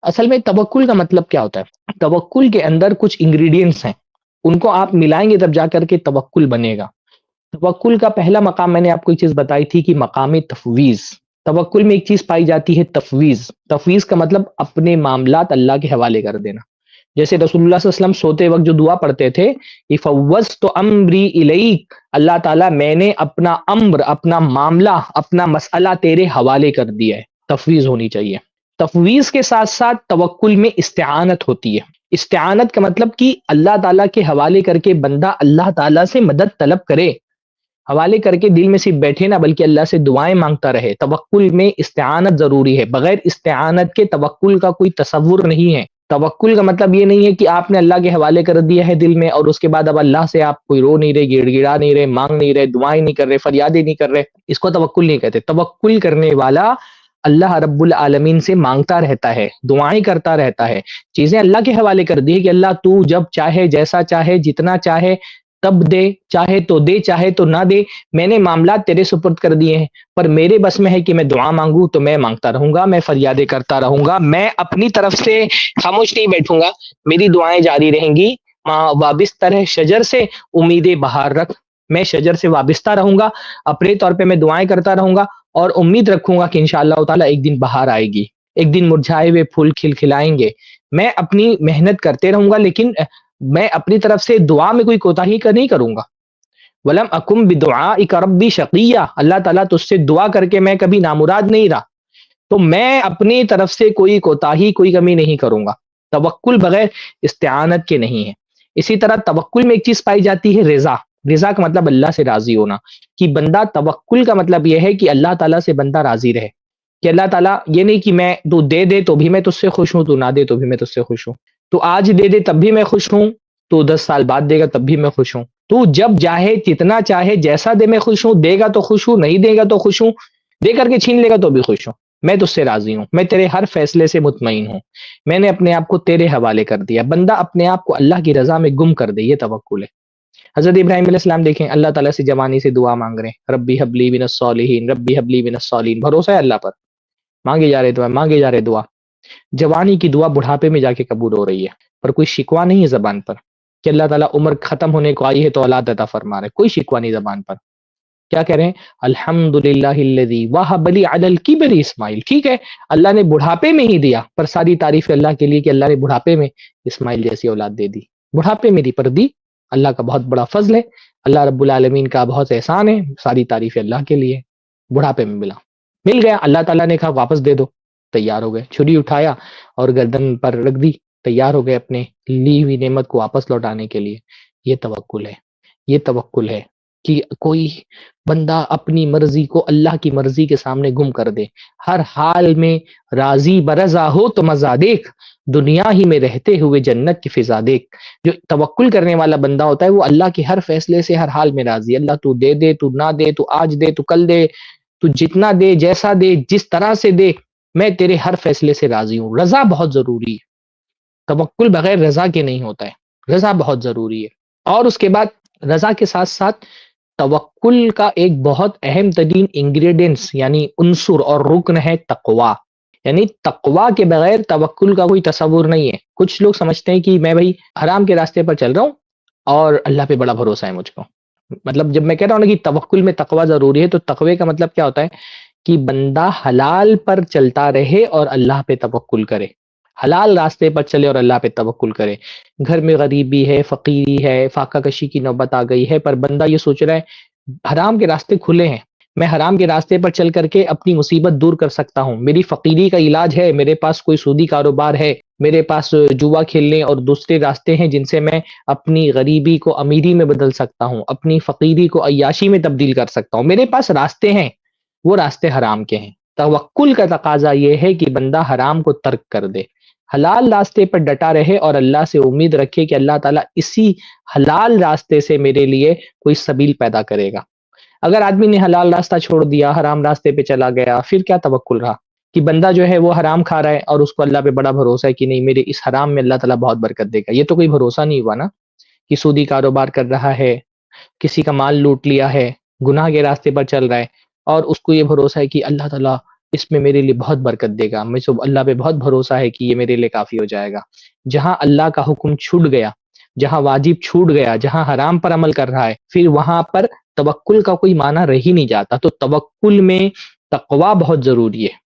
اصل میں توکل کا مطلب کیا ہوتا ہے؟ توکل کے اندر کچھ انگریڈینٹس ہیں، ان کو آپ ملائیں گے تب جا کر کے توکل بنے گا۔ توکل کا پہلا مقام میں نے آپ کو ایک چیز بتائی تھی کہ مقام تفویض۔ توکل میں ایک چیز پائی جاتی ہے تفویض۔ تفویض کا مطلب اپنے معاملات اللہ کے حوالے کر دینا۔ جیسے رسول اللہ صلی اللہ علیہ وسلم سوتے وقت جو دعا پڑھتے تھے، فوضت امری الیک، اللہ تعالیٰ میں نے اپنا امر، اپنا معاملہ، اپنا مسئلہ تیرے حوالے کر دیا ہے۔ تفویض ہونی چاہیے۔ تفویض کے ساتھ ساتھ توکل میں استعانت ہوتی ہے۔ استعانت کا مطلب کہ اللہ تعالیٰ کے حوالے کر کے بندہ اللہ تعالیٰ سے مدد طلب کرے، حوالے کر کے دل میں صرف بیٹھے نہ بلکہ اللہ سے دعائیں مانگتا رہے۔ توکل میں استعانت ضروری ہے، بغیر استعانت کے توکل کا کوئی تصور نہیں ہے۔ توکل کا مطلب یہ نہیں ہے کہ آپ نے اللہ کے حوالے کر دیا ہے دل میں، اور اس کے بعد اب اللہ سے آپ کوئی رو نہیں رہے، گڑ گڑا نہیں رہے، مانگ نہیں رہے، دعائیں نہیں کر رہے، فریادیں نہیں کر رہے، اس کو توکل نہیں کہتے۔ توکل کرنے والا اللہ رب العالمین سے مانگتا رہتا ہے، دعائیں کرتا رہتا ہے، چیزیں اللہ کے حوالے کر دی ہے کہ اللہ تو جب چاہے، جیسا چاہے، جتنا چاہے تب دے، چاہے تو دے، چاہے تو نہ دے، میں نے معاملات تیرے سپرد کر دیے ہیں، پر میرے بس میں ہے کہ میں دعا مانگوں تو میں مانگتا رہوں گا، میں فریادیں کرتا رہوں گا، میں اپنی طرف سے خاموش نہیں بیٹھوں گا، میری دعائیں جاری رہیں گی۔ وابستہ رہ شجر سے امید بہار رکھ، میں شجر سے وابستہ رہوں گا، اپنے طور پہ میں دعائیں کرتا رہوں گا اور امید رکھوں گا کہ انشاءاللہ تعالیٰ ایک دن بہار آئے گی، ایک دن مرجھائے ہوئے پھول کھلائیں گے۔ میں اپنی محنت کرتے رہوں گا، لیکن میں اپنی طرف سے دعا میں کوئی کوتاہی نہیں کروں گا۔ وَلَمْ أَكُمْ بِدُعَائِكَ رَبِّ شَقِيًّا، اللہ تعالیٰ تجھ سے دعا کر کے میں کبھی نامراد نہیں رہا، تو میں اپنی طرف سے کوئی کوتاہی، کوئی کمی نہیں کروں گا۔ توکل بغیر استعانت کے نہیں ہے۔ اسی طرح توکل میں ایک چیز پائی جاتی ہے رضا۔ رضا کا مطلب اللہ سے راضی ہونا، کہ بندہ، توکل کا مطلب یہ ہے کہ اللہ تعالیٰ سے بندہ راضی رہے، کہ اللہ تعالیٰ یہ نہیں کہ میں تو دے دے تو بھی میں تجھ سے خوش ہوں، تو نہ دے تو بھی میں تجھ سے خوش ہوں، تو آج دے دے تب بھی میں خوش ہوں، تو 10 سال بعد دے گا تب بھی میں خوش ہوں، تو جب چاہے، جتنا چاہے، جیسا دے میں خوش ہوں، دے گا تو خوش ہوں، نہیں دے گا تو خوش ہوں، دے کر کے چھین لے گا تو بھی خوش ہوں، میں تجھ سے راضی ہوں، میں تیرے ہر فیصلے سے مطمئن ہوں، میں نے اپنے آپ کو تیرے حوالے کر دیا۔ بندہ اپنے آپ کو اللہ کی رضا میں گم کر دے، یہ توکل ہے۔ حضرت ابراہیم علیہ السلام دیکھیں، اللہ تعالیٰ سے جوانی سے دعا مانگ رہے ہیں، ربی حبلی من الصالحین، ربی حبلی من الصالحین، بھروسہ ہے اللہ پر، مانگے جا رہے دعا، مانگے جا رہے دعا۔ جوانی کی دعا بڑھاپے میں جا کے قبول ہو رہی ہے، پر کوئی شکوہ نہیں ہے زبان پر کہ اللہ تعالیٰ عمر ختم ہونے کو آئی ہے تو اولاد عطا فرما رہے، کوئی شکوہ نہیں زبان پر۔ کیا کہہ رہے ہیں؟ الحمدللہ الذی وہب لی علی الکبر اسماعیل، ٹھیک ہے اللہ نے بڑھاپے میں ہی دیا، پر ساری تعریف اللہ کے لیے کہ اللہ نے بڑھاپے میں اسماعیل جیسی اولاد دے دی، بڑھاپے میں دی پر دی، اللہ کا بہت بڑا فضل ہے، اللہ رب العالمین کا بہت احسان ہے، ساری تعریف اللہ کے لیے، بڑھاپے میں مل گیا، اللہ تعالیٰ نے کہا واپس دے دو، تیار ہو گئے، چھری اٹھایا اور گردن پر رکھ دی، تیار ہو گئے اپنے لی ہوئی نعمت کو واپس لوٹانے کے لیے۔ یہ توکل ہے، یہ توکل ہے کہ کوئی بندہ اپنی مرضی کو اللہ کی مرضی کے سامنے گم کر دے، ہر حال میں راضی برضا ہو تو مزہ دیکھ، دنیا ہی میں رہتے ہوئے جنت کی فضا دیکھ۔ جو توکل کرنے والا بندہ ہوتا ہے وہ اللہ کے ہر فیصلے سے ہر حال میں راضی ہے، اللہ تو دے دے، تو نہ دے، تو آج دے، تو کل دے، تو جتنا دے، جیسا دے، جس طرح سے دے، میں تیرے ہر فیصلے سے راضی ہوں۔ رضا بہت ضروری ہے، توکل بغیر رضا کے نہیں ہوتا ہے، رضا بہت ضروری ہے۔ اور اس کے بعد رضا کے ساتھ ساتھ توکل کا ایک بہت اہم ترین انگریڈینٹس یعنی عنصر اور رکن ہے تقوی، یعنی تقوی کے بغیر توکل کا کوئی تصور نہیں ہے۔ کچھ لوگ سمجھتے ہیں کہ میں بھائی حرام کے راستے پر چل رہا ہوں اور اللہ پہ بڑا بھروسہ ہے مجھ کو، مطلب جب میں کہہ رہا ہوں نا کہ توکل میں تقوی ضروری ہے، تو تقوی کا مطلب کیا ہوتا ہے کہ بندہ حلال پر چلتا رہے اور اللہ پہ توکل کرے، حلال راستے پر چلے اور اللہ پہ توکل کرے۔ گھر میں غریبی ہے، فقیری ہے، فاقہ کشی کی نوبت آ گئی ہے، پر بندہ یہ سوچ رہا ہے حرام کے راستے کھلے ہیں، میں حرام کے راستے پر چل کر کے اپنی مصیبت دور کر سکتا ہوں، میری فقیری کا علاج ہے، میرے پاس کوئی سودی کاروبار ہے، میرے پاس جوا کھیلنے اور دوسرے راستے ہیں جن سے میں اپنی غریبی کو امیری میں بدل سکتا ہوں، اپنی فقیری کو عیاشی میں تبدیل کر سکتا ہوں، میرے پاس راستے ہیں، وہ راستے حرام کے ہیں۔ توکل کا تقاضا یہ ہے کہ بندہ حرام کو ترک کر دے، حلال راستے پر ڈٹا رہے اور اللہ سے امید رکھے کہ اللہ تعالیٰ اسی حلال راستے سے میرے لیے کوئی سبیل پیدا کرے گا۔ اگر آدمی نے حلال راستہ چھوڑ دیا، حرام راستے پہ چلا گیا، پھر کیا توکل رہا؟ کہ بندہ جو ہے وہ حرام کھا رہا ہے اور اس کو اللہ پہ بڑا بھروسہ ہے کہ نہیں میرے اس حرام میں اللہ تعالیٰ بہت برکت دے گا، یہ تو کوئی بھروسہ نہیں ہوا نا۔ کہ سودی کاروبار کر رہا ہے، کسی کا مال لوٹ لیا ہے، گناہ کے راستے پر چل رہا ہے اور اس کو یہ بھروسہ ہے کہ اللہ تعالیٰ اس میں میرے لیے بہت برکت دے گا، مجھے اللہ پہ بہت بھروسہ ہے کہ یہ میرے لیے کافی ہو جائے گا۔ جہاں اللہ کا حکم چھوٹ گیا، جہاں واجب چھوٹ گیا، جہاں حرام پر عمل کر رہا ہے، پھر وہاں پر توکل کا کوئی معنی رہ ہی نہیں جاتا۔ تو توکل میں تقوی بہت ضروری ہے۔